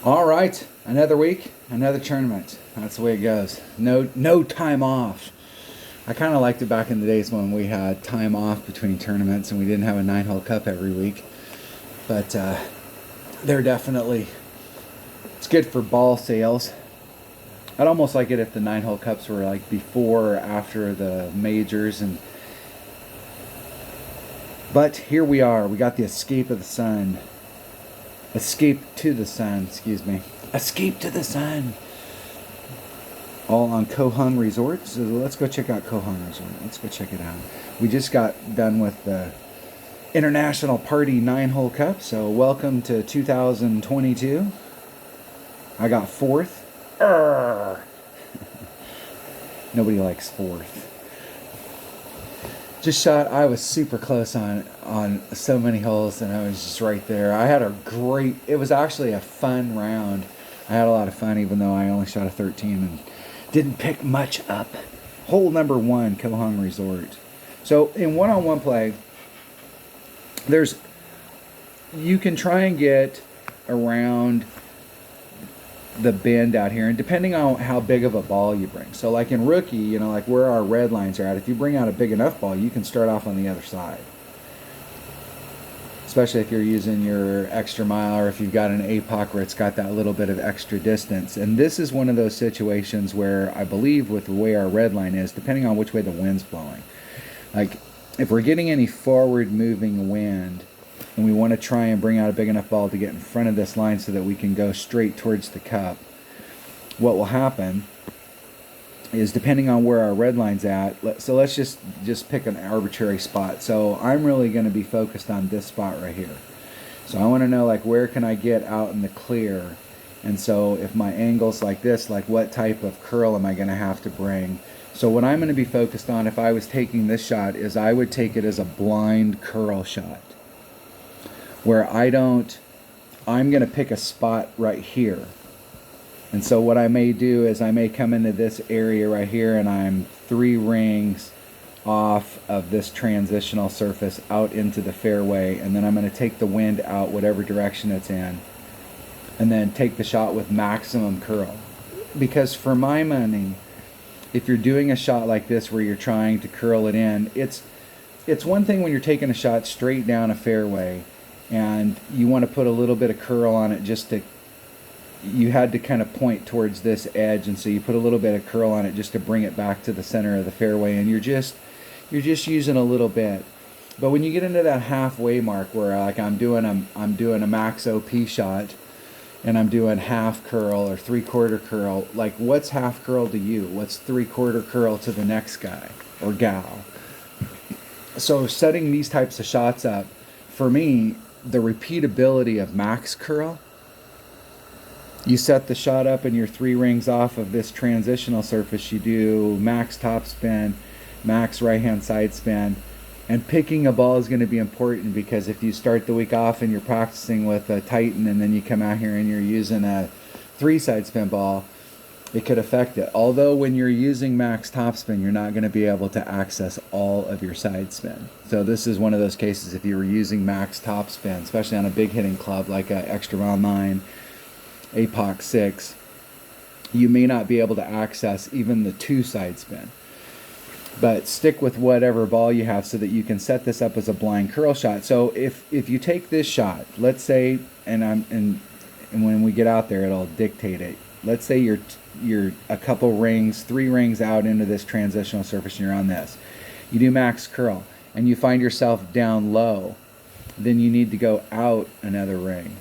All right, another week, another tournament. That's the way it goes. No time off. I kind of liked it back in the days when we had time off between tournaments and we didn't have a 9-hole cup every week. But they're definitely, it's good for ball sales. I'd almost like it if the 9-hole cups were like before or after the majors. But here we are. We got the Escape of the Sun. Escape to the Sun, excuse me. Escape to the Sun. All on Kohung Resort. So let's go check out Kohung Resort. Let's go check it out. We just got done with the International Party 9-hole cup. So welcome to 2022. I got fourth. Nobody likes fourth. Just shot. I was super close on so many holes, and I was just right there. I had it was actually a fun round. I had a lot of fun, even though I only shot a 13 and didn't pick much up. Hole number 1, Kohung Resort. So in one-on-one play, you can try and get around the bend out here, and depending on how big of a ball you bring. So like in rookie, like where our red lines are at, if you bring out a big enough ball, you can start off on the other side. Especially if you're using your extra mile, or if you've got an APOC where it's got that little bit of extra distance. And this is one of those situations where I believe with the way our red line is, depending on which way the wind's blowing, like if we're getting any forward moving wind, and we want to try and bring out a big enough ball to get in front of this line so that we can go straight towards the cup, what will happen is, depending on where our red line's at, so let's just pick an arbitrary spot. So I'm really going to be focused on this spot right here. So I want to know, like, where can I get out in the clear? And so if my angle's like this, like what type of curl am I going to have to bring? So what I'm going to be focused on if I was taking this shot is I would take it as a blind curl shot, where I'm going to pick a spot right here. And so what I may do is I may come into this area right here, and I'm 3 rings off of this transitional surface out into the fairway, and then I'm going to take the wind out whatever direction it's in, and then take the shot with maximum curl. Because for my money, if you're doing a shot like this where you're trying to curl it in, it's one thing when you're taking a shot straight down a fairway, and you want to put a little bit of curl on it you had to kind of point towards this edge, and so you put a little bit of curl on it just to bring it back to the center of the fairway, and you're just using a little bit. But when you get into that halfway mark where like I'm doing a max OP shot, and I'm doing half curl or 3/4 curl, like what's half curl to you? What's 3/4 curl to the next guy or gal? So setting these types of shots up, for me, the repeatability of max curl, you set the shot up and you're 3 rings off of this transitional surface. You do max top spin, max right hand side spin, and picking a ball is going to be important, because if you start the week off and you're practicing with a Titan, and then you come out here and you're using a 3 side spin ball, it could affect it. Although when you're using max top spin, you're not going to be able to access all of your side spin. So this is one of those cases, if you were using max top spin, especially on a big hitting club like a extra mile 9, APOC 6, you may not be able to access even the 2 side spin. But stick with whatever ball you have so that you can set this up as a blind curl shot. So if you take this shot, let's say, and when we get out there, it'll dictate it. Let's say you're a couple rings, 3 rings out into this transitional surface, and you're on this. You do max curl, and you find yourself down low, then you need to go out another ring.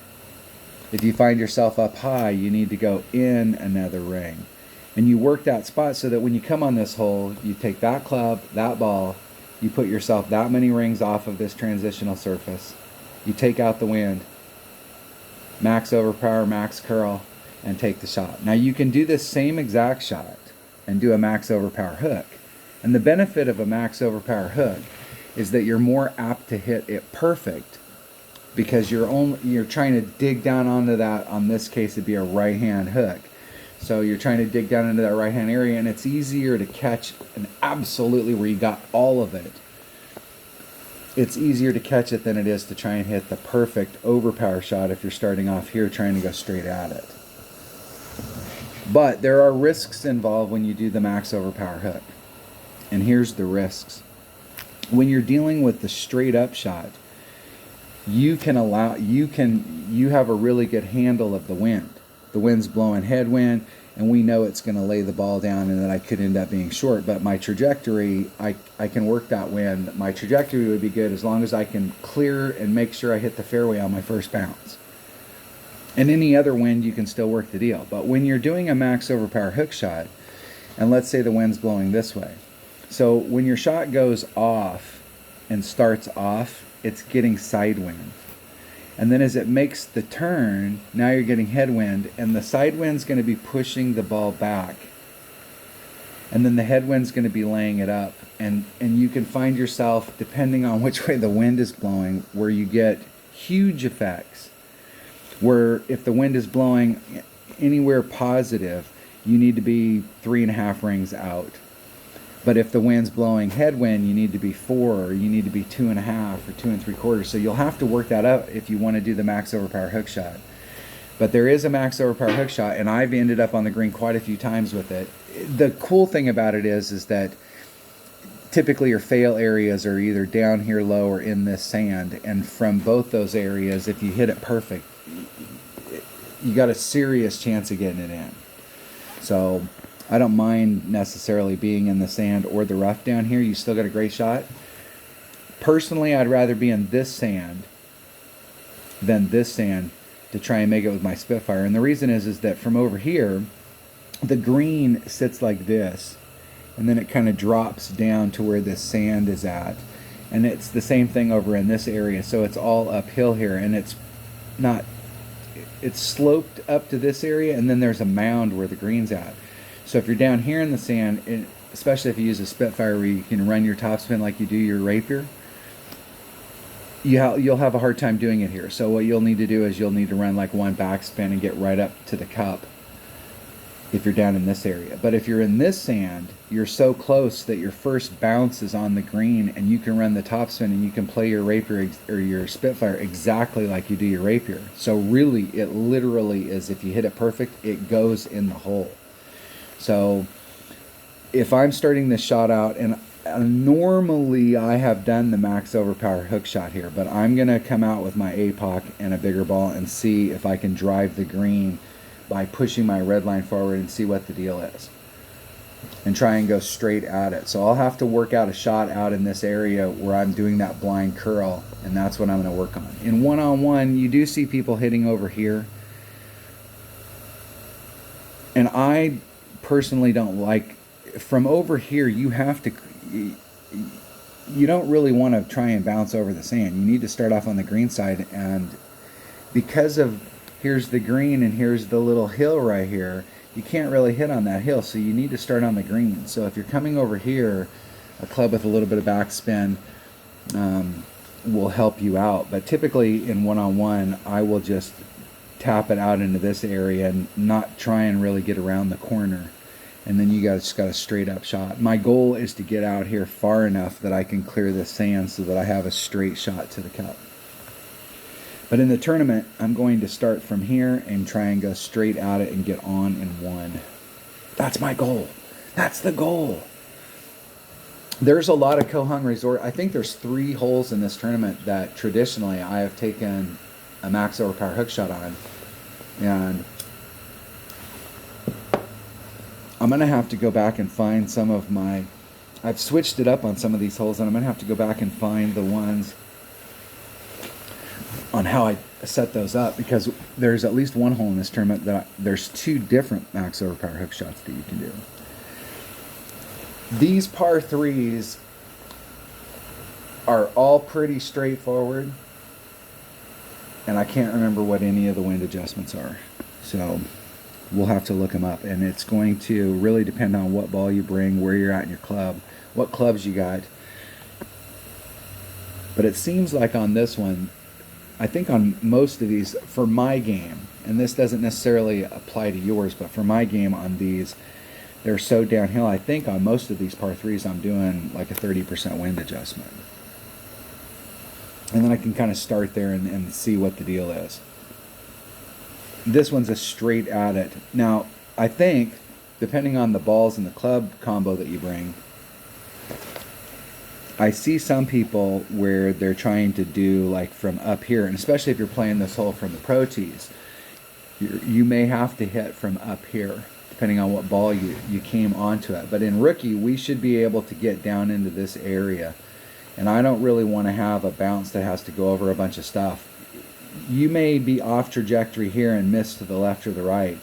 If you find yourself up high, you need to go in another ring. And you work that spot so that when you come on this hole, you take that club, that ball, you put yourself that many rings off of this transitional surface, you take out the wind, max overpower, max curl, and take the shot. Now you can do this same exact shot and do a max overpower hook. And the benefit of a max overpower hook is that you're more apt to hit it perfect, because you're trying to dig down onto that. On this case, it'd be a right hand hook. So you're trying to dig down into that right hand area, and it's easier to catch an absolutely where you got all of it it's easier to catch it than it is to try and hit the perfect overpower shot if you're starting off here trying to go straight at it. But there are risks involved when you do the max overpower hook. And here's the risks. When you're dealing with the straight up shot, you have a really good handle of the wind. The wind's blowing headwind, and we know it's going to lay the ball down and that I could end up being short. But my trajectory, I can work that wind. My trajectory would be good as long as I can clear and make sure I hit the fairway on my first bounce. And any other wind, you can still work the deal. But when you're doing a max overpower hook shot, and let's say the wind's blowing this way. So when your shot goes off and starts off, it's getting side wind. And then as it makes the turn, now you're getting headwind, and the side wind's going to be pushing the ball back. And then the headwind's going to be laying it up. And you can find yourself, depending on which way the wind is blowing, where you get huge effects. Where if the wind is blowing anywhere positive, you need to be 3.5 rings out. But if the wind's blowing headwind, you need to be 4, or you need to be 2.5 or 2 3/4. So you'll have to work that out if you want to do the max overpower hook shot. But there is a max overpower hook shot, and I've ended up on the green quite a few times with it. The cool thing about it is that typically your fail areas are either down here low or in this sand. And from both those areas, if you hit it perfect, you got a serious chance of getting it in. So I don't mind necessarily being in the sand or the rough down here. You still got a great shot. Personally, I'd rather be in this sand than this sand to try and make it with my Spitfire. And the reason is that from over here, the green sits like this, and then it kind of drops down to where this sand is at. And it's the same thing over in this area. So it's all uphill here, and it's sloped up to this area, and then there's a mound where the green's at. So if you're down here in the sand, especially if you use a Spitfire where you can run your topspin like you do your rapier, you'll have a hard time doing it here. So what you'll need to do is you'll need to run like one backspin and get right up to the cup if you're down in this area. But if you're in this sand, you're so close that your first bounce is on the green, and you can run the topspin and you can play your rapier or your Spitfire exactly like you do your rapier. So really, it literally is, if you hit it perfect, it goes in the hole. So if I'm starting this shot out, and normally I have done the max overpower hook shot here, but I'm going to come out with my APOC and a bigger ball and see if I can drive the green by pushing my red line forward and see what the deal is. And try and go straight at it. So I'll have to work out a shot out in this area where I'm doing that blind curl, and that's what I'm going to work on. In one-on-one, you do see people hitting over here. And I personally don't like, from over here, you don't really want to try and bounce over the sand. You need to start off on the green side, and because of here's the green and here's the little hill right here, you can't really hit on that hill, so you need to start on the green. So if you're coming over here, a club with a little bit of backspin will help you out. But typically in one-on-one, I will just tap it out into this area and not try and really get around the corner. And then you guys just got a straight up shot. My goal is to get out here far enough that I can clear the sand so that I have a straight shot to the cup. But in the tournament, I'm going to start from here and try and go straight at it and get on in one. That's my goal. That's the goal. There's a lot of co-hung resort. I think there's 3 holes in this tournament that traditionally I have taken a max overpower hook shot on. And I'm going to have to go back and find some of my... I've switched it up on some of these holes, and I'm going to have to go back and find the ones on how I set those up, because there's at least one hole in this tournament that there's 2 different max overpower hook shots that you can do. These par 3s are all pretty straightforward, and I can't remember what any of the wind adjustments are. So we'll have to look them up, and it's going to really depend on what ball you bring, where you're at in your club, what clubs you got. But it seems like on this one, I think on most of these, for my game, and this doesn't necessarily apply to yours, but for my game on these, they're so downhill. I think on most of these par 3s, I'm doing like a 30% wind adjustment. And then I can kind of start there and see what the deal is. This one's a straight at it. Now, I think, depending on the balls and the club combo that you bring, I see some people where they're trying to do like from up here, and especially if you're playing this hole from the pro tees, you may have to hit from up here, depending on what ball you came onto it. But in rookie, we should be able to get down into this area. And I don't really want to have a bounce that has to go over a bunch of stuff. You may be off trajectory here and miss to the left or the right,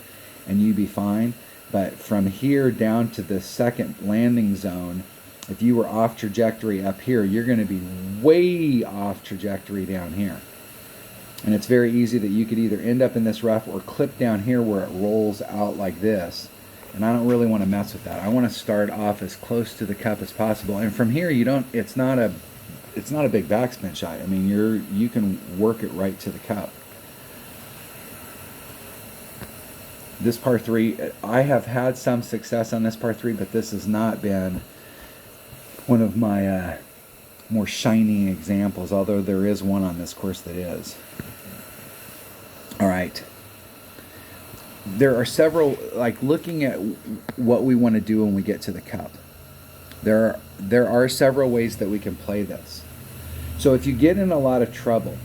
and you be fine. But from here down to the second landing zone, if you were off trajectory up here, you're going to be way off trajectory down here. And it's very easy that you could either end up in this rough or clip down here where it rolls out like this. And I don't really want to mess with that. I want to start off as close to the cup as possible. And from here, it's not a big backspin shot. I mean, you can work it right to the cup. This par 3, I have had some success on this par 3, but this has not been one of my more shining examples, although there is one on this course that is. All right. There are several, like looking at what we want to do when we get to the cup. There are several ways that we can play this. So if you get in a lot of trouble,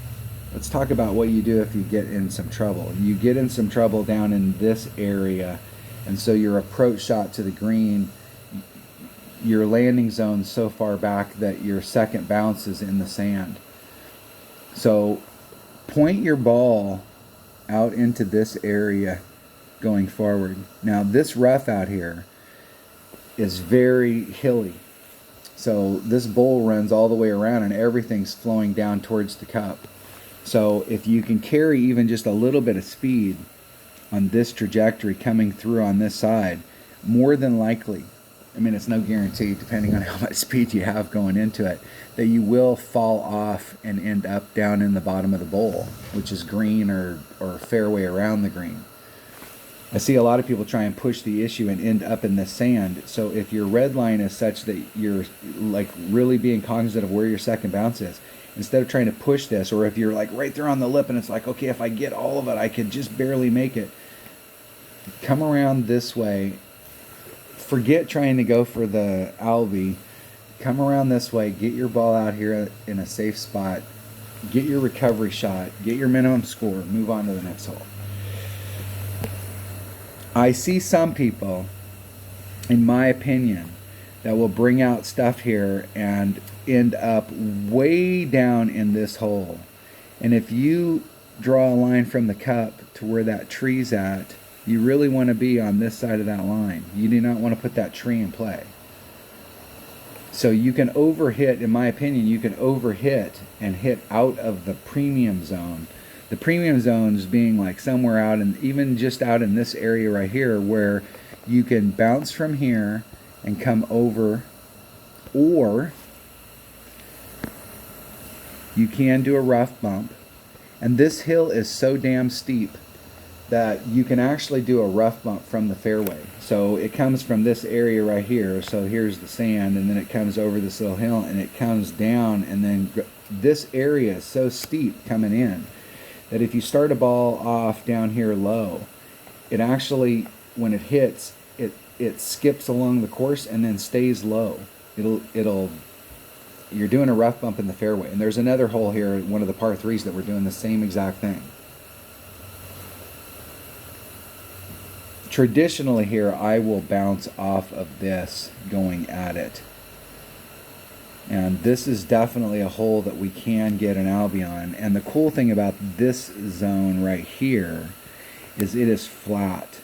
let's talk about what you do if you get in some trouble. You get in some trouble down in this area, and so your approach shot to the green, your landing zone so far back that your second bounce is in the sand. So point your ball out into this area going forward. Now this rough out here is very hilly. So this bowl runs all the way around and everything's flowing down towards the cup. So if you can carry even just a little bit of speed on this trajectory coming through on this side, more than likely, I mean, it's no guarantee, depending on how much speed you have going into it, that you will fall off and end up down in the bottom of the bowl, which is green or fairway around the green. I see a lot of people try and push the issue and end up in the sand. So if your red line is such that you're like really being cognizant of where your second bounce is, instead of trying to push this, or if you're like right there on the lip and it's like, okay, if I get all of it, I could just barely make it, come around this way. Forget trying to go for the Albie. Come around this way, get your ball out here in a safe spot, get your recovery shot, get your minimum score, move on to the next hole. I see some people, in my opinion, that will bring out stuff here and end up way down in this hole. And if you draw a line from the cup to where that tree's at, you really want to be on this side of that line. You do not want to put that tree in play. So you can overhit, in my opinion, you can overhit and hit out of the premium zone. The premium zones being like somewhere out, and even just out in this area right here, where you can bounce from here and come over, or you can do a rough bump. And this hill is so damn steep that you can actually do a rough bump from the fairway. So it comes from this area right here, so here's the sand, and then it comes over this little hill and it comes down, and then this area is so steep coming in that if you start a ball off down here low, it actually, when it hits, it skips along the course and then stays low. You're doing a rough bump in the fairway. And there's another hole here, one of the par 3s, that we're doing the same exact thing. Traditionally here, I will bounce off of this going at it. And this is definitely a hole that we can get an Albie on. And the cool thing about this zone right here is it is flat.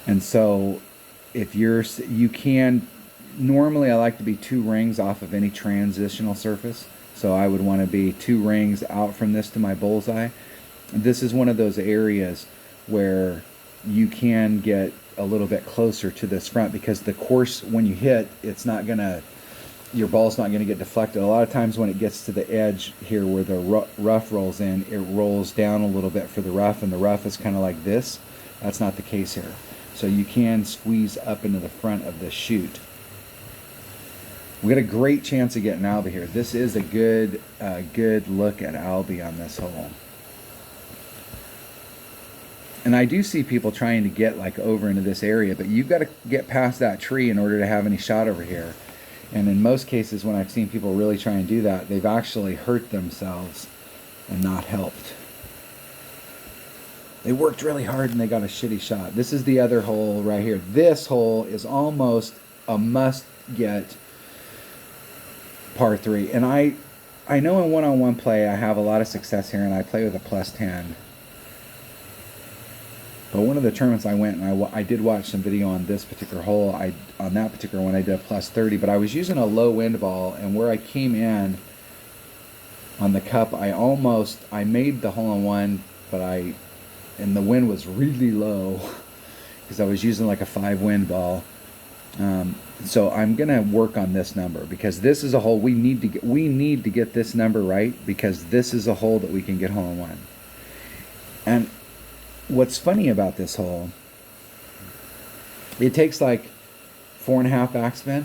And so if you can, normally I like to be 2 rings off of any transitional surface. So I would want to be 2 rings out from this to my bullseye. This is one of those areas where you can get a little bit closer to this front, because the course, when you hit, it's not going to, your ball's not going to get deflected. A lot of times when it gets to the edge here where the rough rolls in, it rolls down a little bit for the rough, and the rough is kind of like this. That's not the case here. So you can squeeze up into the front of the chute. We got a great chance of getting Albie here. This is a good look at Albie on this hole. And I do see people trying to get like over into this area, but you've got to get past that tree in order to have any shot over here. And in most cases, when I've seen people really try and do that, they've actually hurt themselves and not helped. They worked really hard and they got a shitty shot. This is the other hole right here. This hole is almost a must-get par 3. And I know in one-on-one play I have a lot of success here, and I play with a plus 10. But one of the tournaments I went, and I did watch some video on this particular hole. On that particular one, I did a plus 30, but I was using a low wind ball, and where I came in on the cup, I made the hole-in-one, and the wind was really low because I was using like a 5 wind ball. So I'm gonna work on this number, because this is a hole we need to get this number right, because this is a hole that we can get hole-in-one. And what's funny about this hole, it takes like 4.5 backspin.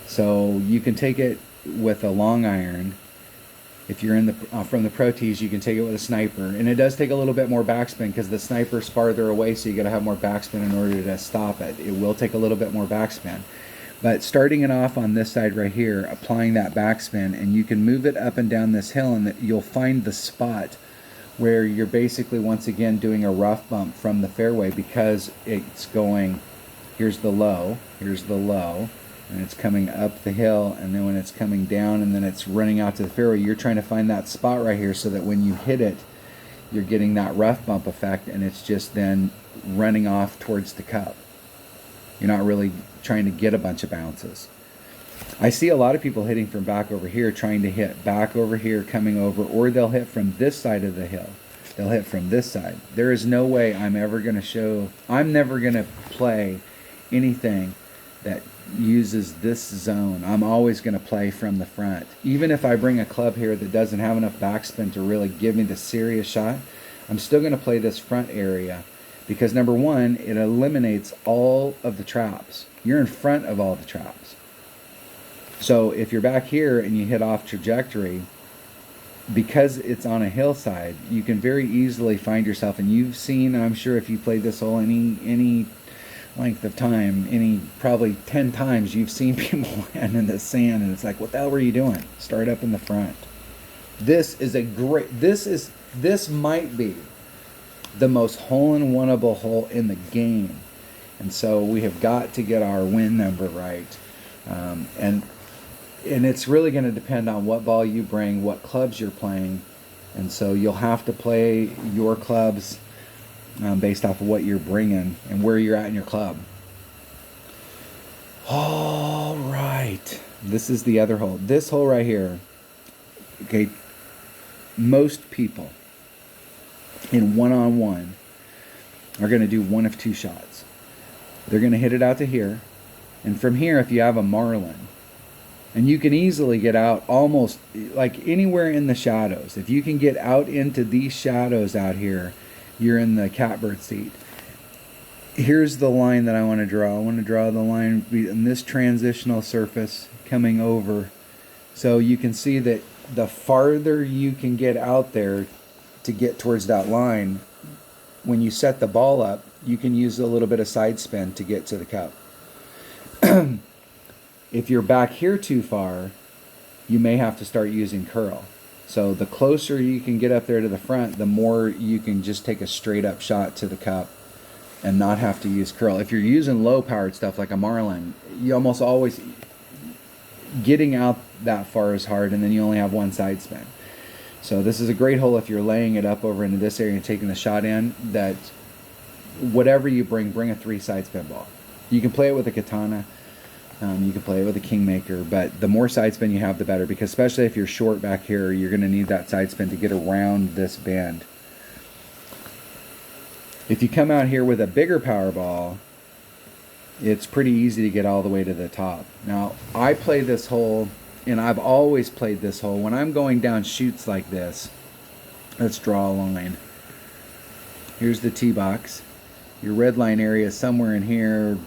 So you can take it with a long iron. If you're in the from the Pro Tees, you can take it with a sniper, and it does take a little bit more backspin because the sniper's farther away, so you got to have more backspin in order to stop it. It will take a little bit more backspin. But starting it off on this side right here, applying that backspin, and you can move it up and down this hill, and you'll find the spot where you're basically once again doing a rough bump from the fairway, because it's going, here's the low, and it's coming up the hill, and then when it's coming down and then it's running out to the fairway, you're trying to find that spot right here so that when you hit it, you're getting that rough bump effect, and it's just then running off towards the cup. You're not really trying to get a bunch of bounces. I see a lot of people hitting from back over here, trying to hit back over here, coming over, or they'll hit from this side of the hill. They'll hit from this side. There is no way I'm never going to play anything that uses this zone. I'm always going to play from the front. Even if I bring a club here that doesn't have enough backspin to really give me the serious shot, I'm still going to play this front area, because number one, it eliminates all of the traps. You're in front of all the traps. So if you're back here and you hit off trajectory, because it's on a hillside, you can very easily find yourself, and you've seen, I'm sure if you played this hole any length of time, probably 10 times, you've seen people land in the sand, and it's like, what the hell were you doing? Start up in the front. This might be the most hole-in-oneable hole in the game, and so we have got to get our win number right. And it's really going to depend on what ball you bring, what clubs you're playing, and so you'll have to play your clubs based off of what you're bringing and where you're at in your club. All right, this is the other hole. This hole right here, okay, most people in one-on-one are going to do one of two shots. They're going to hit it out to here, and from here, if you have a marlin, and you can easily get out almost like anywhere in the shadows. If you can get out into these shadows out here, you're in the catbird seat. Here's the line that I want to draw. I want to draw the line in this transitional surface coming over. So you can see that the farther you can get out there to get towards that line, when you set the ball up, you can use a little bit of side spin to get to the cup. If you're back here too far, you may have to start using curl. So the closer you can get up there to the front, the more you can just take a straight up shot to the cup and not have to use curl. If you're using low powered stuff like a marlin, you almost always, getting out that far is hard, and then you only have one side spin. So this is a great hole if you're laying it up over into this area and taking the shot in, that whatever you bring a 3 side spin ball. You can play it with a katana. You can play it with a kingmaker, but the more side spin you have, the better, because especially if you're short back here, you're going to need that side spin to get around this bend. If you come out here with a bigger power ball, it's pretty easy to get all the way to the top. Now, I play this hole, and I've always played this hole. When I'm going down chutes like this, let's draw a line. Here's the tee box. Your red line area is somewhere in here.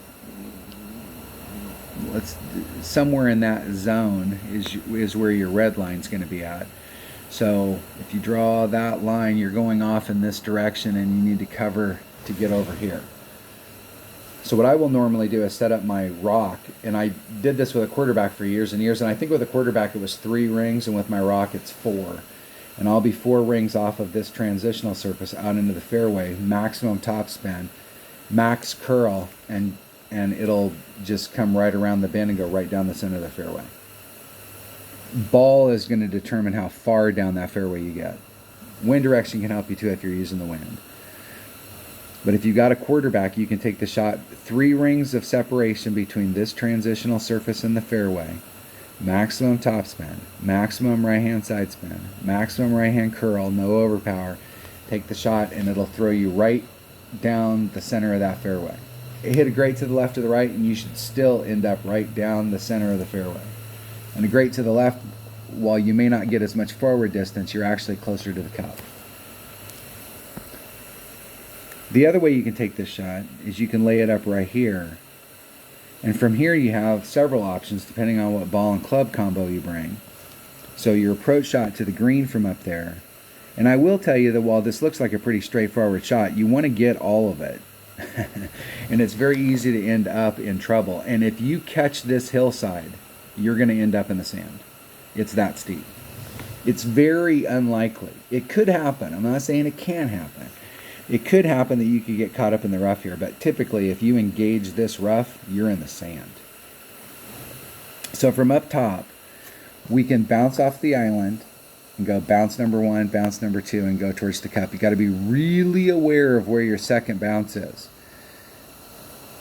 somewhere in that zone is where your red line's going to be at. So if you draw that line, you're going off in this direction and you need to cover to get over here. So what I will normally do is set up my rock, and I did this with a quarterback for years and years, and I think with a quarterback it was 3 rings, and with my rock it's 4. And I'll be 4 rings off of this transitional surface out into the fairway, maximum topspin, max curl, and it'll just come right around the bend and go right down the center of the fairway. Ball is going to determine how far down that fairway you get. Wind direction can help you too if you're using the wind. But if you got a quarterback, you can take the shot 3 rings of separation between this transitional surface and the fairway, maximum topspin, maximum right hand side spin, maximum right hand curl, no overpower. Take the shot and it'll throw you right down the center of that fairway. Hit a great to the left or the right, and you should still end up right down the center of the fairway. And a great to the left, while you may not get as much forward distance, you're actually closer to the cup. The other way you can take this shot is you can lay it up right here. And from here you have several options depending on what ball and club combo you bring. So your approach shot to the green from up there. And I will tell you that while this looks like a pretty straightforward shot, you want to get all of it. And it's very easy to end up in trouble. And if you catch this hillside, you're going to end up in the sand. It's that steep. It's very unlikely. It could happen. I'm not saying it can happen. It could happen that you could get caught up in the rough here, but typically if you engage this rough, you're in the sand. So from up top, we can bounce off the island and go bounce number 1, bounce number 2, and go towards the cup. You got to be really aware of where your second bounce is,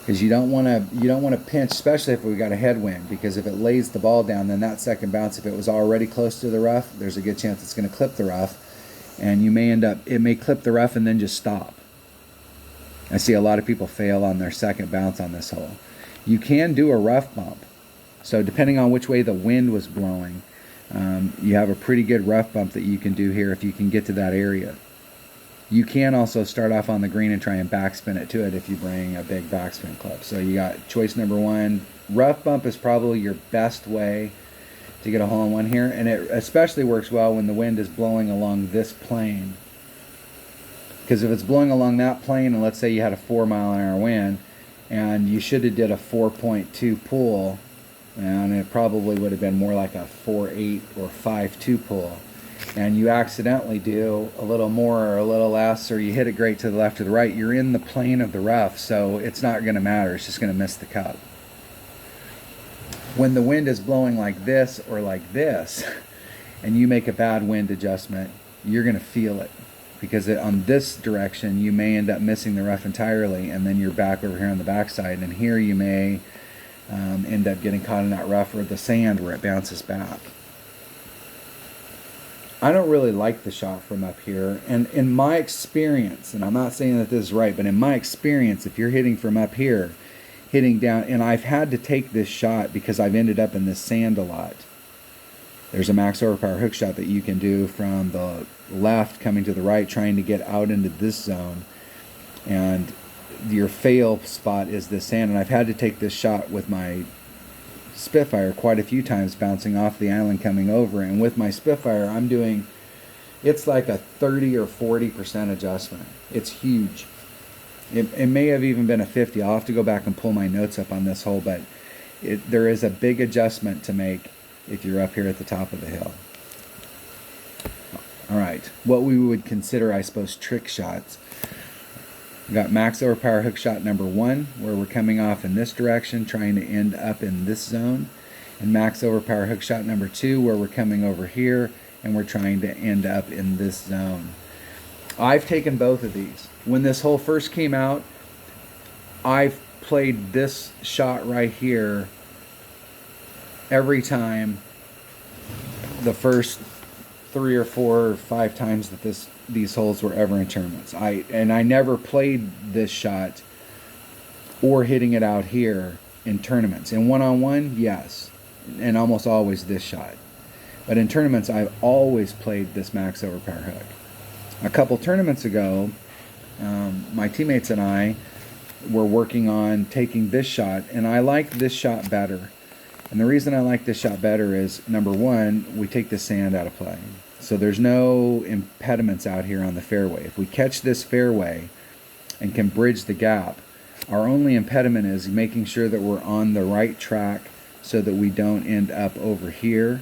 because you don't want to pinch, especially if we got a headwind, because if it lays the ball down, then that second bounce, if it was already close to the rough, there's a good chance it's going to clip the rough. And you may it may clip the rough and then just stop. I see a lot of people fail on their second bounce on this hole. You can do a rough bump. So depending on which way the wind was blowing, you have a pretty good rough bump that you can do here if you can get to that area. You can also start off on the green and try and backspin it to it if you bring a big backspin club. So you got choice number 1. Rough bump is probably your best way to get a hole-in-one here, and it especially works well when the wind is blowing along this plane. Because if it's blowing along that plane, and let's say you had a 4-mile-an-hour wind, and you should have did a 4.2 pull, and it probably would have been more like a 4.8 or 5.2 pull, and you accidentally do a little more or a little less, or you hit it great to the left or the right, you're in the plane of the rough, so it's not going to matter. It's just going to miss the cup. When the wind is blowing like this or like this, and you make a bad wind adjustment, you're going to feel it, because on this direction you may end up missing the rough entirely, and then you're back over here on the backside, and here you may end up getting caught in that rough or the sand where it bounces back. I don't really like the shot from up here, and in my experience, and I'm not saying that this is right, but in my experience, if you're hitting from up here, hitting down, and I've had to take this shot because I've ended up in this sand a lot. There's a max overpower hook shot that you can do from the left coming to the right, trying to get out into this zone, and your fail spot is this sand, and I've had to take this shot with my Spitfire quite a few times, bouncing off the island coming over, and with my Spitfire I'm doing, it's like a 30 or 40% adjustment. It's huge. It may have even been a 50. I'll have to go back and pull my notes up on this hole, but there is a big adjustment to make if you're up here at the top of the hill. All right, what we would consider, I suppose, trick shots. We got max overpower hook shot number 1, where we're coming off in this direction, trying to end up in this zone, and max overpower hook shot number 2, where we're coming over here and we're trying to end up in this zone. I've taken both of these. When this hole first came out, I've played this shot right here every time, the first 3 or 4 or 5 times that these holes were ever in tournaments. I never played this shot or hitting it out here in tournaments. In one-on-one, yes, and almost always this shot. But in tournaments, I've always played this max overpower hook. A couple tournaments ago, my teammates and I were working on taking this shot, and I liked this shot better. And the reason I like this shot better is, number one, we take the sand out of play. So there's no impediments out here on the fairway. If we catch this fairway and can bridge the gap, our only impediment is making sure that we're on the right track so that we don't end up over here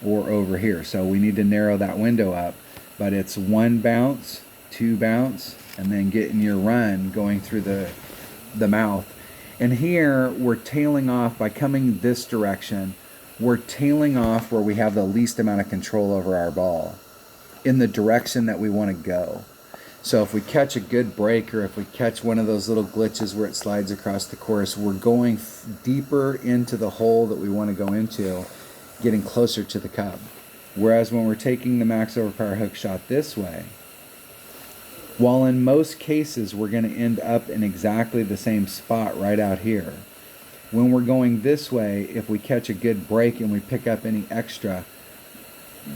or over here. So we need to narrow that window up, but it's 1 bounce, 2 bounce, and then getting your run going through the mouth. And here we're tailing off by coming this direction. We're tailing off where we have the least amount of control over our ball in the direction that we want to go. So if we catch a good break, or if we catch one of those little glitches where it slides across the course, we're going deeper into the hole that we want to go into, getting closer to the cup. Whereas when we're taking the max overpower hook shot this way, while in most cases we're going to end up in exactly the same spot right out here, when we're going this way, if we catch a good break and we pick up any extra,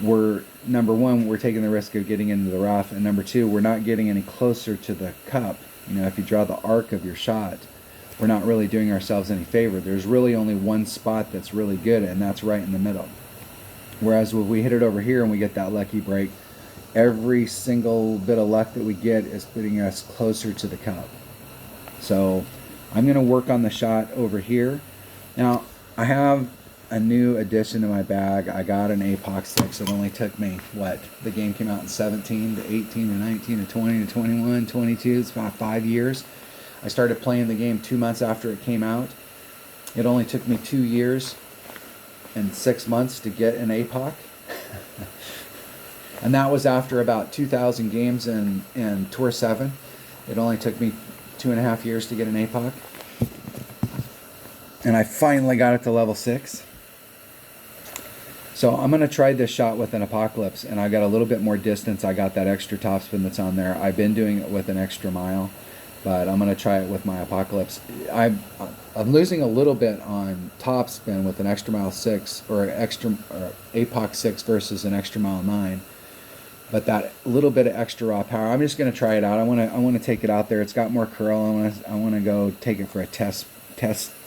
we're, number one, we're taking the risk of getting into the rough, and number two, we're not getting any closer to the cup. You know, if you draw the arc of your shot, we're not really doing ourselves any favor. There's really only one spot that's really good, and that's right in the middle. Whereas if we hit it over here and we get that lucky break, every single bit of luck that we get is putting us closer to the cup. So I'm going to work on the shot over here. Now, I have a new addition to my bag. I got an APOC 6. It only took me, what, the game came out in 17 to 18 to 19 to 20 to 21, 22. It's about 5 years. I started playing the game 2 months after it came out. It only took me 2 years and 6 months to get an APOC. And that was after about 2,000 games in Tour 7. It only took me 2.5 years to get an APOC. And I finally got it to level 6. So I'm going to try this shot with an Apocalypse, and I got a little bit more distance. I got that extra topspin that's on there. I've been doing it with an extra mile, but I'm going to try it with my Apocalypse. I'm losing a little bit on topspin with an extra mile 6 or APOC 6 versus an extra mile 9. But that little bit of extra raw power, I'm just going to try it out. I want to take it out there. It's got more curl. I want to go take it for a test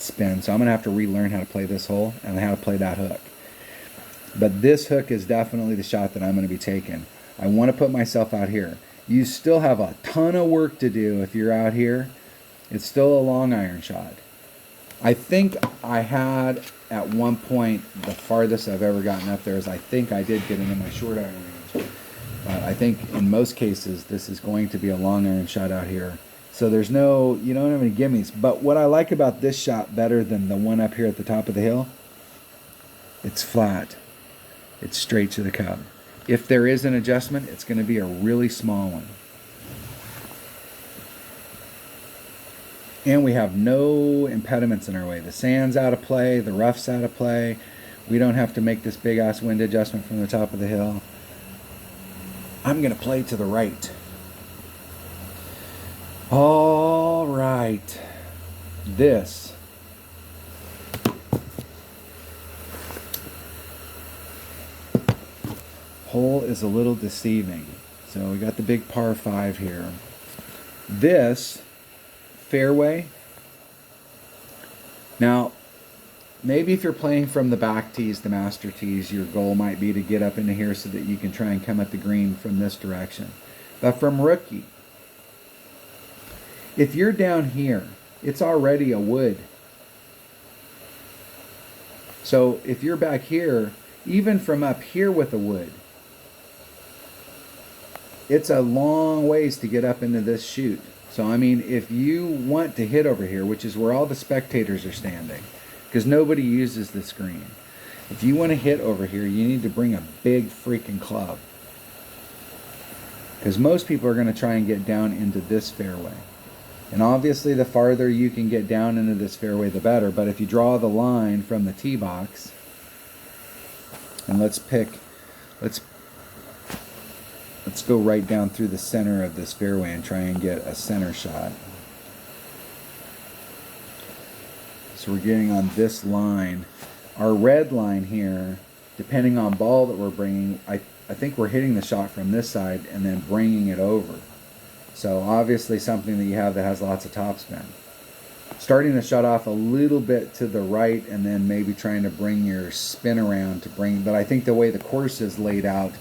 spin. So I'm going to have to relearn how to play this hole and how to play that hook. But this hook is definitely the shot that I'm going to be taking. I want to put myself out here. You still have a ton of work to do if you're out here. It's still a long iron shot. I think I had at one point, the farthest I've ever gotten up there is I think I did get into my short iron range. But I think in most cases this is going to be a long iron shot out here. So there's no, you don't have any gimmies. But what I like about this shot better than the one up here at the top of the hill, it's flat. It's straight to the cup. If there is an adjustment, it's going to be a really small one. And we have no impediments in our way. The sand's out of play, the rough's out of play. We don't have to make this big ass wind adjustment from the top of the hill. I'm going to play to the right. All right. This hole is a little deceiving. So we got the big par 5 here. This fairway. Now, maybe if you're playing from the back tees, the master tees, your goal might be to get up into here so that you can try and come at the green from this direction. But from rookie, if you're down here, it's already a wood. So if you're back here, even from up here with a wood, it's a long ways to get up into this chute. So I mean, if you want to hit over here, which is where all the spectators are standing, because nobody uses this green, if you want to hit over here, you need to bring a big freaking club. Because most people are going to try and get down into this fairway. And obviously the farther you can get down into this fairway, the better. But if you draw the line from the tee box, and let's go right down through the center of this fairway and try and get a center shot. So we're getting on this line. Our red line here, depending on ball that we're bringing, I think we're hitting the shot from this side and then bringing it over. So obviously something that you have that has lots of topspin. starting the shot off a little bit to the right and then maybe trying to bring your spin around to bring, but I think the way the course is laid out,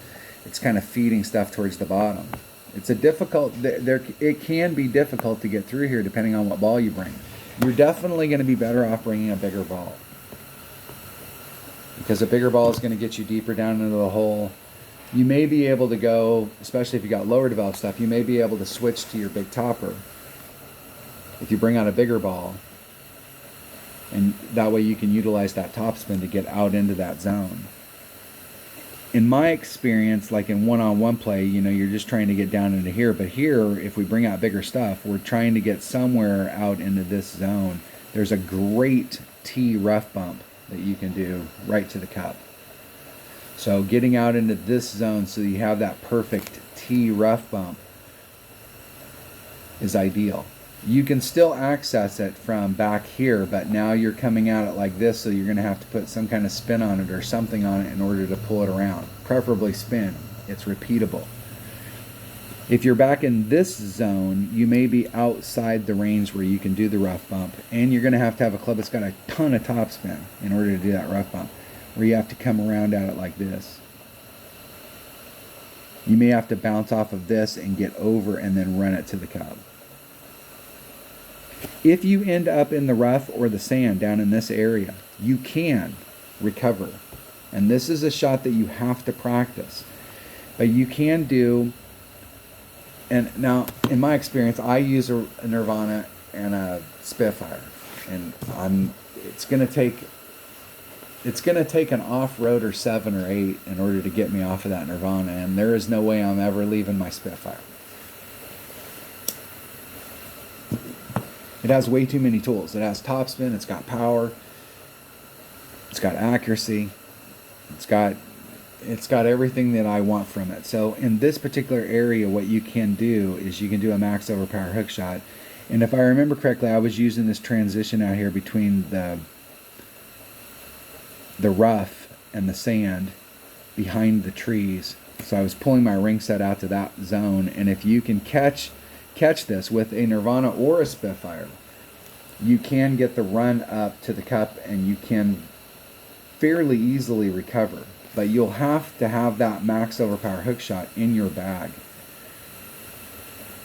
it's kind of feeding stuff towards the bottom. It's a difficult, it can be difficult to get through here depending on what ball you bring. You're definitely going to be better off bringing a bigger ball, because a bigger ball is going to get you deeper down into the hole. You may be able to go, especially if you got lower developed stuff, you may be able to switch to your big topper if you bring out a bigger ball, and that way you can utilize that topspin to get out into that zone. In my experience, like in one-on-one play, you know, you're just trying to get down into here, but here, if we bring out bigger stuff, we're trying to get somewhere out into this zone. There's a great tee rough bump that you can do right to the cup. So getting out into this zone so you have that perfect tee rough bump is ideal. You can still access it from back here, but now you're coming at it like this, so you're going to have to put some kind of spin on it or something on it in order to pull it around. Preferably spin. It's repeatable. If you're back in this zone, you may be outside the range where you can do the rough bump, and you're going to have a club that's got a ton of topspin in order to do that rough bump, where you have to come around at it like this. You may have to bounce off of this and get over and then run it to the cup. If you end up in the rough or the sand down in this area, you can recover. And this is a shot that you have to practice. But you can do, and now in my experience, I use a Nirvana and a Spitfire. And it's going to take an off-roader 7 or 8 in order to get me off of that Nirvana, and there is no way I'm ever leaving my Spitfire. It has way too many tools. It has topspin, it's got power, it's got accuracy, it's got everything that I want from it. So in this particular area, what you can do is you can do a max overpower hook shot. And if I remember correctly, I was using this transition out here between the rough and the sand behind the trees. So I was pulling my ring set out to that zone, and if you can catch this with a Nirvana or a Spitfire, you can get the run up to the cup and you can fairly easily recover. But you'll have to have that max overpower hook shot in your bag.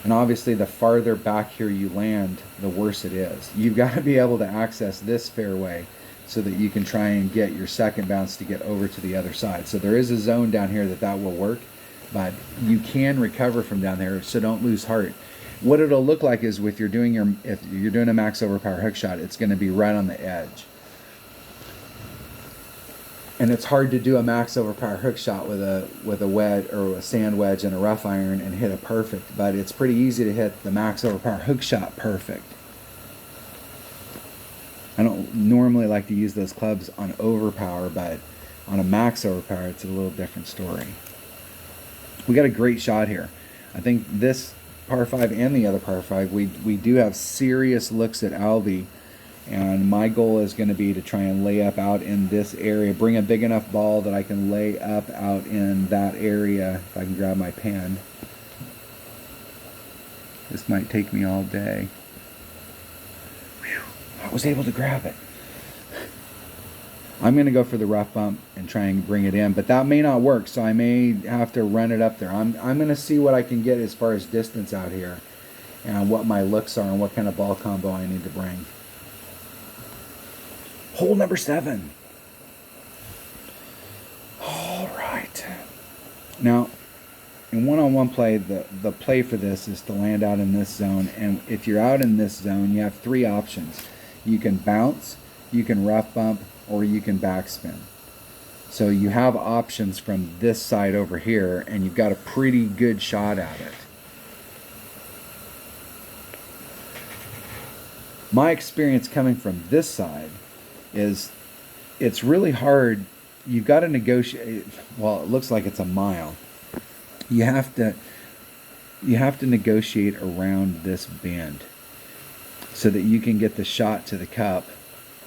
And obviously the farther back here you land, the worse it is. You've got to be able to access this fairway so that you can try and get your second bounce to get over to the other side. So there is a zone down here that will work, but you can recover from down there, so don't lose heart. What it'll look like is if you're doing a max overpower hook shot, it's going to be right on the edge. And it's hard to do a max overpower hook shot with a wedge or a sand wedge and a rough iron and hit a perfect, but it's pretty easy to hit the max overpower hook shot perfect. I don't normally like to use those clubs on overpower, but on a max overpower, it's a little different story. We got a great shot here. I think this par 5 and the other par 5, we do have serious looks at Albie, and my goal is going to be to try and lay up out in this area, bring a big enough ball that I can lay up out in that area. If I can grab my pen. This might take me all day. Whew, I was able to grab it. I'm going to go for the rough bump and try and bring it in, but that may not work, so I may have to run it up there. I'm going to see what I can get as far as distance out here and what my looks are and what kind of ball combo I need to bring. Hole number 7. All right. Now, in one-on-one play, the play for this is to land out in this zone, and if you're out in this zone, you have 3 options. You can bounce, you can rough bump, or you can backspin. So you have options from this side over here, and you've got a pretty good shot at it. My experience coming from this side is it's really hard. You've got to negotiate. Well, it looks like it's a mile. You have to negotiate around this bend so that you can get the shot to the cup.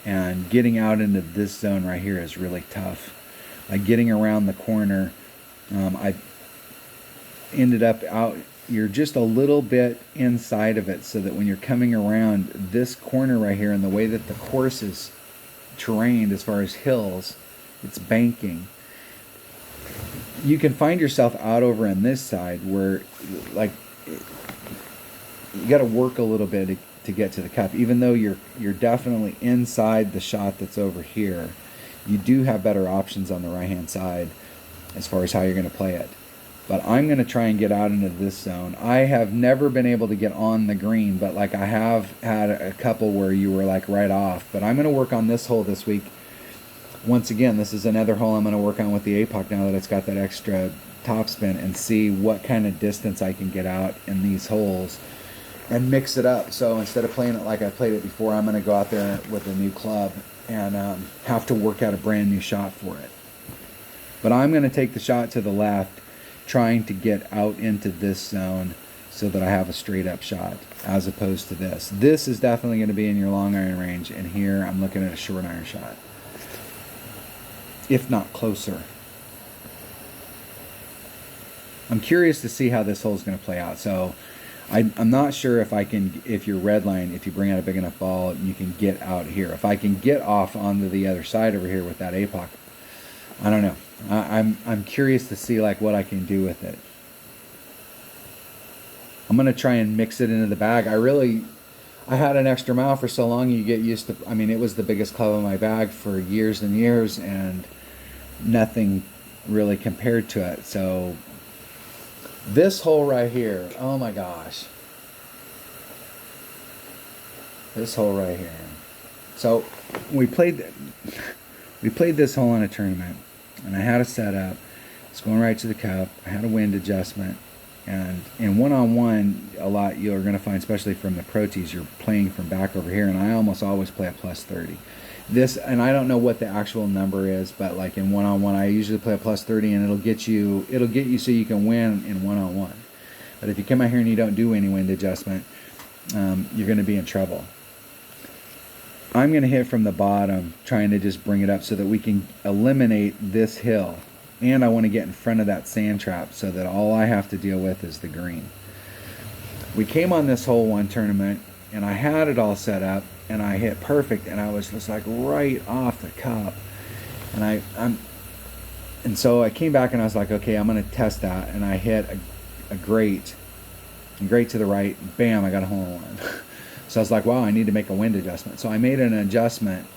And getting out into this zone right here is really tough. Like getting around the corner, I ended up out you're just a little bit inside of it, so that when you're coming around this corner right here, and the way that the course is terrained as far as hills, it's banking. You can find yourself out over on this side where, like, you got to work a little bit to get to the cup. Even though you're definitely inside the shot that's over here, you do have better options on the right hand side as far as how you're going to play it. But I'm going to try and get out into this zone. I have never been able to get on the green, but like I have had a couple where you were like right off. But I'm going to work on this hole this week. Once again, this is another hole I'm going to work on with the APOC now that it's got that extra topspin, and see what kind of distance I can get out in these holes and mix it up. So instead of playing it like I played it before, I'm going to go out there with a new club and have to work out a brand new shot for it. But I'm going to take the shot to the left, trying to get out into this zone so that I have a straight up shot, as opposed to this. This is definitely going to be in your long iron range, and here I'm looking at a short iron shot, if not closer. I'm curious to see how this hole is going to play out. So I'm not sure if your red line, if you bring out a big enough ball, you can get out here. If I can get off onto the other side over here with that APOC, I don't know. I'm curious to see like what I can do with it. I'm going to try and mix it into the bag. I had an extra mile for so long, you get used to, I mean, it was the biggest club in my bag for years and years, and nothing really compared to it. So this hole right here, oh my gosh. This hole right here. So we played this hole in a tournament, and I had a setup. It's going right to the cup. I had a wind adjustment. And in one-on-one, a lot you're going to find, especially from the pro tees, you're playing from back over here, and I almost always play a plus 30. This, and I don't know what the actual number is, but like in one-on-one, I usually play a plus 30, and it'll get you so you can win in one-on-one. But if you come out here and you don't do any wind adjustment, you're going to be in trouble. I'm going to hit from the bottom, trying to just bring it up so that we can eliminate this hill. And I want to get in front of that sand trap so that all I have to deal with is the green. We came on this hole one tournament, and I had it all set up, and I hit perfect, and I was just like right off the cup. And so I came back and I was like, okay, I'm going to test that, and I hit a great to the right. Bam, I got a hole in one. So I was like, wow, I need to make a wind adjustment. So I made an adjustment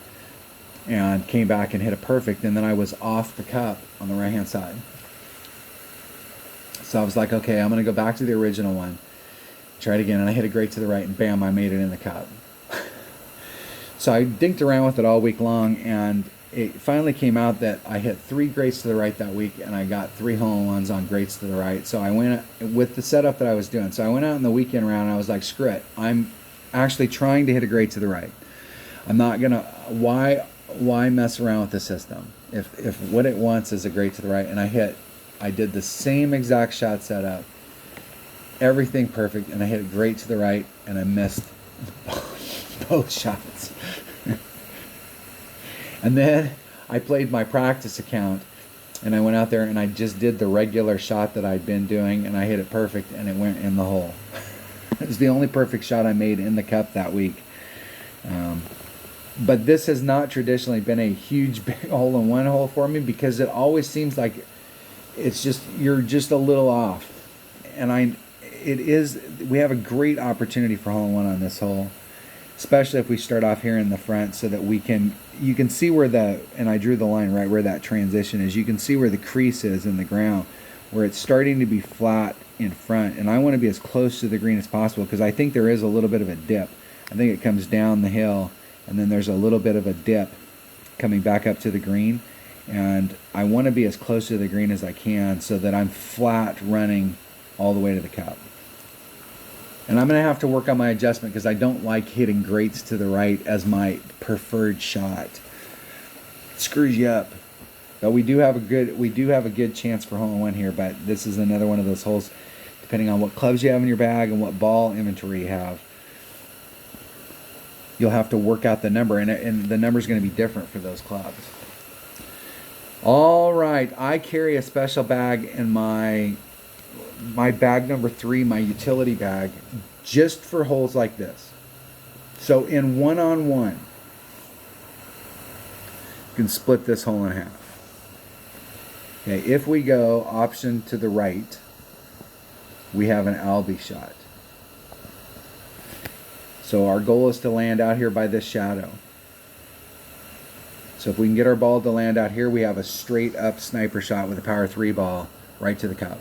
and came back and hit a perfect, and then I was off the cup on the right hand side. So I was like, okay, I'm going to go back to the original one, try it again, and I hit a great to the right, and bam, I made it in the cup. So I dinked around with it all week long, and it finally came out that I hit 3 greats to the right that week, and I got 3 hole-in-ones on greats to the right. So I went with the setup that I was doing. So I went out in the weekend round, and I was like, screw it, I'm actually trying to hit a great to the right. I'm not going to, why mess around with the system if what it wants is a great to the right? And I did the same exact shot setup, everything perfect, and I hit a great to the right, and I missed both shots. And then I played my practice account, and I went out there and I just did the regular shot that I'd been doing, and I hit it perfect, and it went in the hole. It was the only perfect shot I made in the cup that week. But this has not traditionally been a huge big hole-in-one hole for me, because it always seems like it's just, you're just a little off. And we have a great opportunity for hole-in-one on this hole, especially if we start off here in the front, so that you can see where and I drew the line right where that transition is. You can see where the crease is in the ground, where it's starting to be flat in front. And I want to be as close to the green as possible, because I think there is a little bit of a dip. I think it comes down the hill, and then there's a little bit of a dip coming back up to the green, and I want to be as close to the green as I can so that I'm flat running all the way to the cup. And I'm going to have to work on my adjustment, because I don't like hitting greats to the right as my preferred shot. It screws you up. But we do have a good chance for hole-in-one here, but this is another one of those holes, depending on what clubs you have in your bag and what ball inventory you have, you'll have to work out the number, and the number is going to be different for those clubs. All right, I carry a special bag in my my bag number 3, my utility bag, just for holes like this. So in one-on-one, you can split this hole in half. Okay, if we go option to the right, we have an albie shot. So our goal is to land out here by this shadow. So if we can get our ball to land out here, we have a straight up sniper shot with a power 3 ball right to the cup.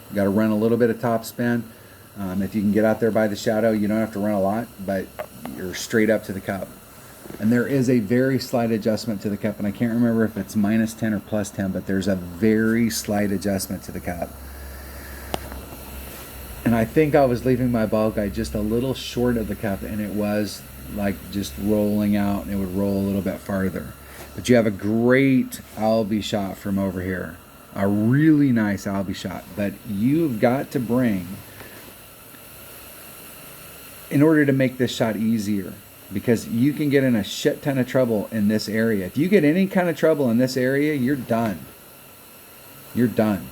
You got to run a little bit of top spin. If you can get out there by the shadow, you don't have to run a lot, but you're straight up to the cup. And there is a very slight adjustment to the cup, and I can't remember if it's -10 or +10, but there's a very slight adjustment to the cup. And I think I was leaving my ball guide just a little short of the cup, and it was like just rolling out, and it would roll a little bit farther. But you have a great albie shot from over here. A really nice albie shot. But you've got to bring, in order to make this shot easier, because you can get in a shit ton of trouble in this area. If you get any kind of trouble in this area, you're done. You're done.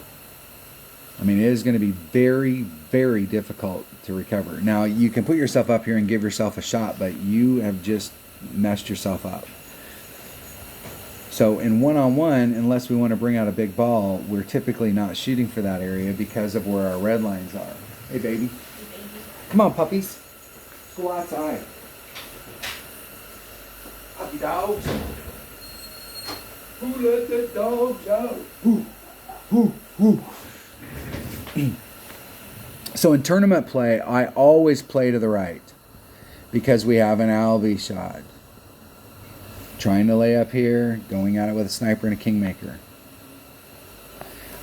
I mean, it is going to be very, very difficult to recover. Now, you can put yourself up here and give yourself a shot, but you have just messed yourself up. So in one-on-one, unless we want to bring out a big ball, we're typically not shooting for that area because of where our red lines are. Hey, baby. Come on, puppies. Let's go outside. Puppy dogs. Who let the dogs out? Who? Who? So in tournament play, I always play to the right because we have an albie shot. Trying to lay up here, going at it with a sniper and a kingmaker.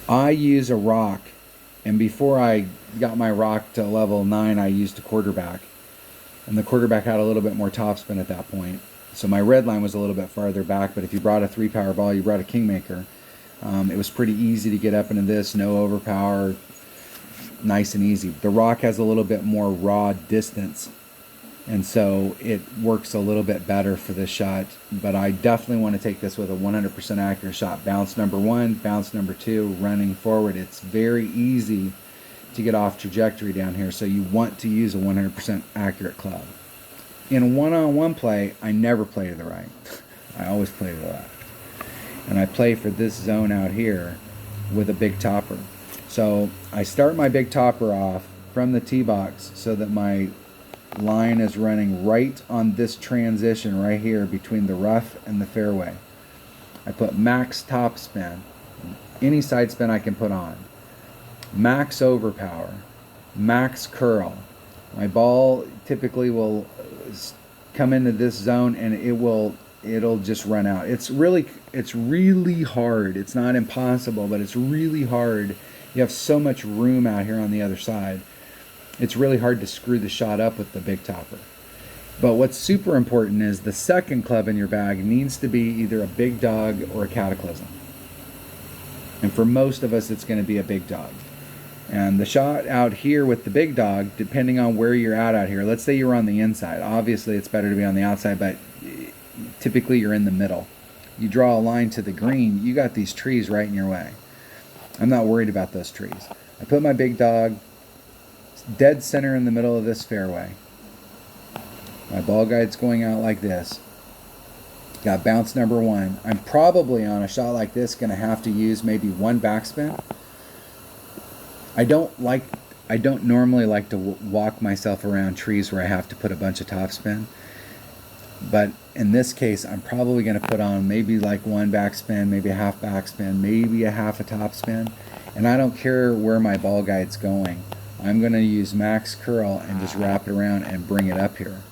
I use a rock, and before I got my rock to level 9, I used a quarterback. And the quarterback had a little bit more topspin at that point. So my red line was a little bit farther back, but if you brought a 3-power ball, you brought a kingmaker. It was pretty easy to get up into this, no overpower, nice and easy. The rock has a little bit more raw distance, and so it works a little bit better for this shot. But I definitely want to take this with a 100% accurate shot. Bounce number 1, bounce number 2, running forward. It's very easy to get off trajectory down here, so you want to use a 100% accurate club. In one-on-one play, I never play to the right. I always play to the left. And I play for this zone out here with a big topper. So I start my big topper off from the tee box so that my line is running right on this transition right here between the rough and the fairway. I put max top spin, any side spin I can put on, max overpower, max curl. My ball typically will come into this zone and it'll just run out. It's really hard. It's not impossible, but it's really hard. You have so much room out here on the other side. It's really hard to screw the shot up with the big topper. But what's super important is the second club in your bag needs to be either a big dog or a cataclysm. And for most of us, it's going to be a big dog. And the shot out here with the big dog, depending on where you're at out here, let's say you're on the inside. Obviously, it's better to be on the outside, but typically you're in the middle. You draw a line to the green, you got these trees right in your way. I'm not worried about those trees. I put my big dog dead center in the middle of this fairway. My ball guide's going out like this. Got bounce number 1. I'm probably on a shot like this going to have to use maybe 1 backspin. I don't normally like to walk myself around trees where I have to put a bunch of topspin. But in this case, I'm probably going to put on maybe like 1 backspin, maybe a half backspin, maybe a half a topspin. And I don't care where my ball guide's going. I'm going to use max curl and just wrap it around and bring it up here.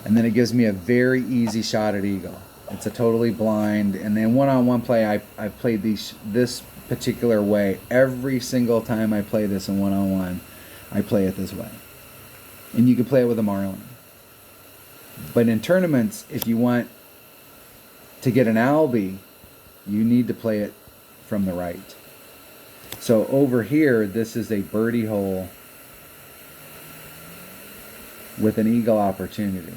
And then it gives me a very easy shot at eagle. It's a totally blind. And then one-on-one play, I played this particular way. Every single time I play this in one-on-one, I play it this way. And you can play it with a marlin. But in tournaments, if you want to get an albie, you need to play it from the right. So over here, this is a birdie hole with an eagle opportunity.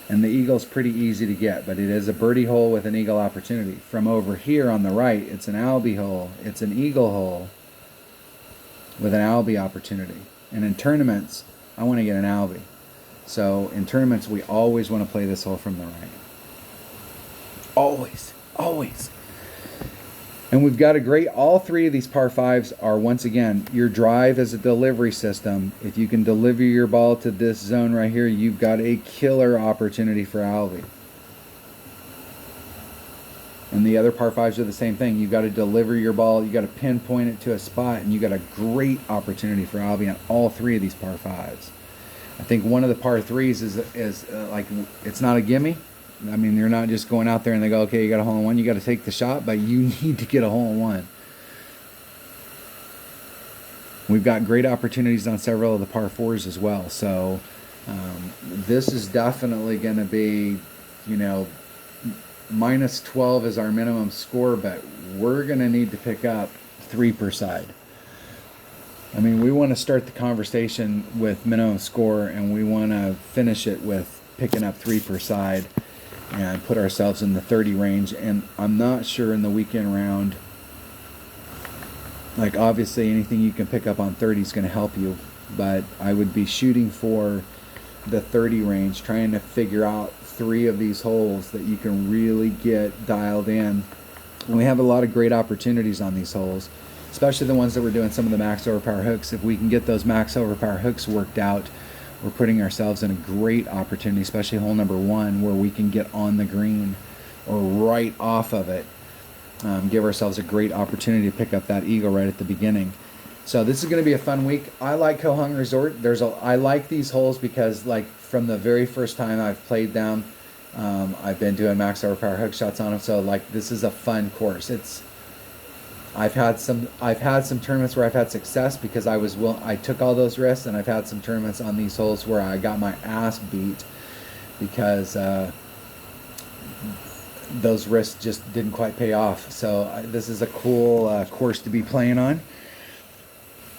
And the eagle's pretty easy to get, but it is a birdie hole with an eagle opportunity. From over here on the right, it's an albie hole. It's an eagle hole with an albie opportunity. And in tournaments, I want to get an albie. So in tournaments, we always want to play this hole from the right. Always, always. And we've got a great, all three of these par fives are, once again, your drive as a delivery system. If you can deliver your ball to this zone right here, you've got a killer opportunity for albie. And the other par fives are the same thing. You've got to deliver your ball, you've got to pinpoint it to a spot, and you've got a great opportunity for albie on all three of these par fives. I think one of the par threes is like, it's not a gimme. I mean, you're not just going out there and they go, okay, you got a hole-in-one, you got to take the shot, but you need to get a hole-in-one. We've got great opportunities on several of the par fours as well. So this is definitely going to be, you know, minus 12 is our minimum score, but we're going to need to pick up 3 per side. I mean, we want to start the conversation with minimum score, and we want to finish it with picking up 3 per side and put ourselves in the 30 range. And I'm not sure in the weekend round, like obviously anything you can pick up on 30 is going to help you, but I would be shooting for the 30 range, trying to figure out 3 of these holes that you can really get dialed in. And we have a lot of great opportunities on these holes, especially the ones that we're doing some of the max overpower hooks. If we can get those max overpower hooks worked out, we're putting ourselves in a great opportunity, especially hole number 1, where we can get on the green or right off of it. Give ourselves a great opportunity to pick up that eagle right at the beginning. So this is going to be a fun week. I like Koh Hung Resort. I like these holes because, like, from the very first time I've played them, I've been doing max overpower hook shots on them. So like, this is a fun course. I've had some tournaments where I've had success because I took all those risks, and I've had some tournaments on these holes where I got my ass beat because those risks just didn't quite pay off. So this is a cool course to be playing on.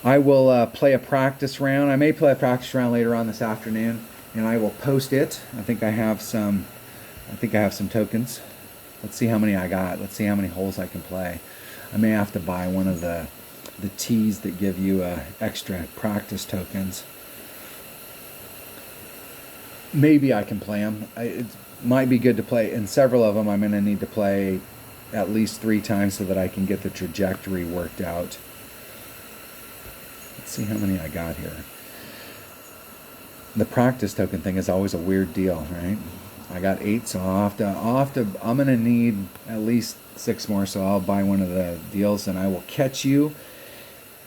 I will play a practice round. I may play a practice round later on this afternoon, and I will post it. I think I have some tokens. Let's see how many I got. Let's see how many holes I can play. I may have to buy one of the tees that give you extra practice tokens. Maybe I can play them. It might be good to play. In several of them, I'm going to need to play at least 3 times so that I can get the trajectory worked out. Let's see how many I got here. The practice token thing is always a weird deal, right? I got 8, so I'm going to need at least 6 more, so I'll buy one of the deals, and I will catch you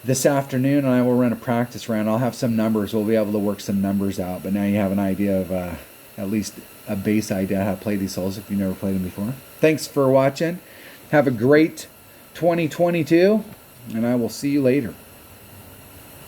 this afternoon, and I will run a practice round. I'll have some numbers. We'll be able to work some numbers out, but now you have an idea of at least a base idea how to play these holes if you've never played them before. Thanks for watching. Have a great 2022, and I will see you later.